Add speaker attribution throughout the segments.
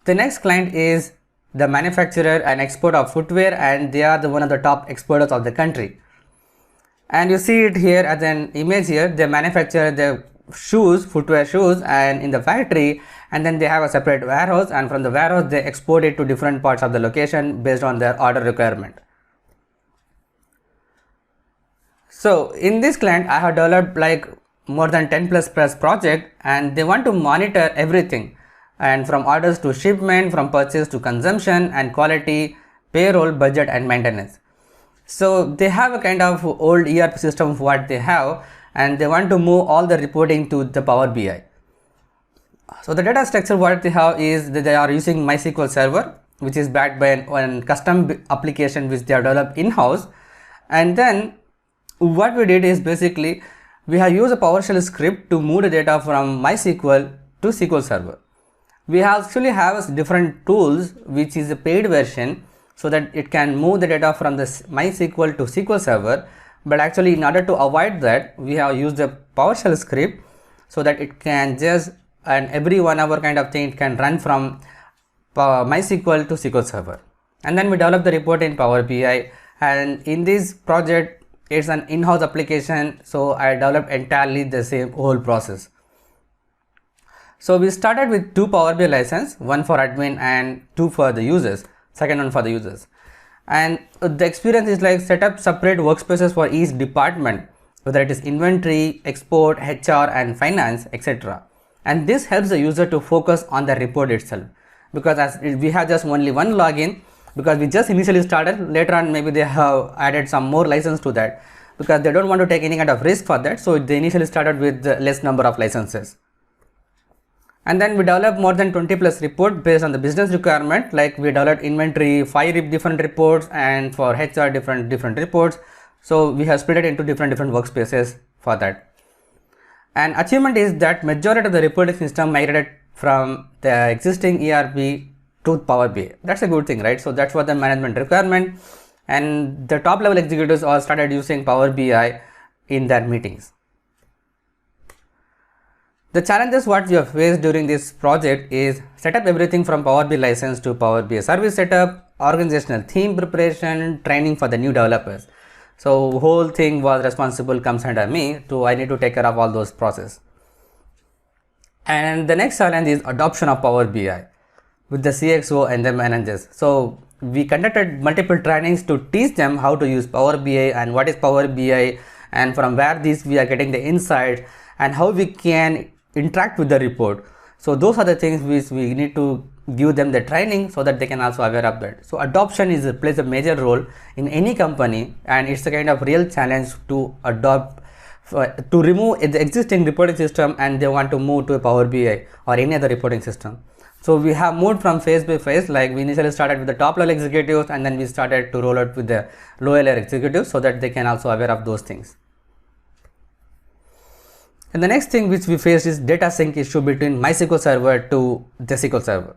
Speaker 1: The next client is the manufacturer and export of footwear, and they are one of the top exporters of the country. And you see it here as an image here. They manufacture the shoes, footwear shoes, and in the factory, and then they have a separate warehouse, and from the warehouse they export it to different parts of the location based on their order requirement. So in this client, I have developed like more than 10 plus project, and they want to monitor everything, and from orders to shipment, from purchase to consumption and quality, payroll, budget and maintenance. So they have a kind of old ERP system of what they have, and they want to move all the reporting to the Power BI. So the data structure what they have is that they are using MySQL Server, which is backed by an custom application which they have developed in-house. And then what we did is basically we have used a PowerShell script to move the data from MySQL to SQL Server. We actually have different tools which is a paid version, so that it can move the data from the MySQL to SQL Server, but actually in order to avoid that, we have used a PowerShell script so that it can just, and every 1 hour kind of thing, it can run from MySQL to SQL Server. And then we develop the report in Power BI, and in this project it's an in-house application, so I developed entirely the same whole process. So we started with 2 Power BI license, 1 for admin and 2 for the users. Second one for the users. And the experience is like set up separate workspaces for each department, whether it is inventory, export, HR and finance, etc. And this helps the user to focus on the report itself, because as we have just only one login, because we just initially started. Later on maybe they have added some more license to that, because they don't want to take any kind of risk for that, so they initially started with less number of licenses. And then we developed more than 20 plus report based on the business requirement. Like we developed inventory 5 different reports, and for HR different reports. So we have split it into different workspaces for that. And achievement is that majority of the reporting system migrated from the existing ERP to Power BI. That's a good thing, right? So that's what the management requirement, and the top level executives all started using Power BI in their meetings. The challenges what we have faced during this project is set up everything from Power BI license to Power BI service setup, organizational theme preparation, training for the new developers. So whole thing was responsible comes under me, so I need to take care of all those process. And the next challenge is adoption of Power BI with the CXO and the managers. So we conducted multiple trainings to teach them how to use Power BI and what is Power BI, and from where we are getting the insights, and how we can interact with the report. So those are the things which we need to give them the training, so that they can also aware of that. So adoption plays a major role in any company, and it's a kind of real challenge to adopt, to remove the existing reporting system, and they want to move to a Power BI or any other reporting system. So we have moved from phase by phase. Like we initially started with the top level executives, and then we started to roll out with the lower layer executives, so that they can also aware of those things. And the next thing which we faced is data sync issue between MySQL Server to the SQL Server.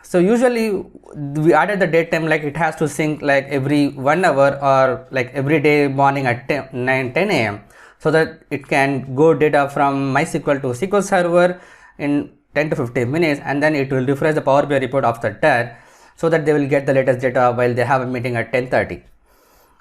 Speaker 1: So usually we added the date time, like it has to sync like every 1 hour or like every day morning at 10 a.m. so that it can go data from MySQL to SQL Server in 10 to 15 minutes, and then it will refresh the Power BI report after that, so that they will get the latest data while they have a meeting at 10:30.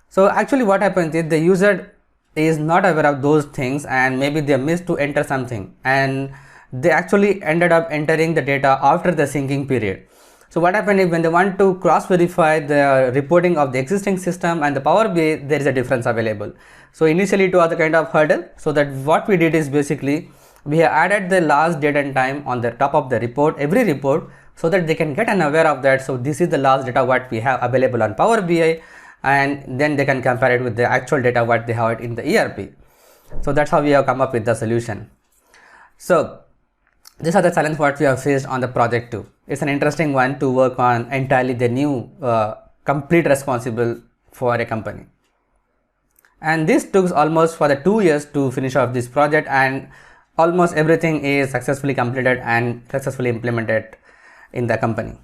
Speaker 1: So actually what happens is the user is not aware of those things, and maybe they missed to enter something, and they actually ended up entering the data after the syncing period. So what happened is when they want to cross verify the reporting of the existing system and the Power BI, there is a difference available. So initially it was a kind of hurdle. So that what we did is basically we have added the last date and time on the top of the report, every report, so that they can get aware of that. So this is the last data what we have available on Power BI, and then they can compare it with the actual data what they have in the ERP. So that's how we have come up with the solution. So these are the challenges what we have faced on the project too. It's an interesting one to work on entirely the new complete responsible for a company. And this took almost for the 2 years to finish off this project, and almost everything is successfully completed and successfully implemented in the company.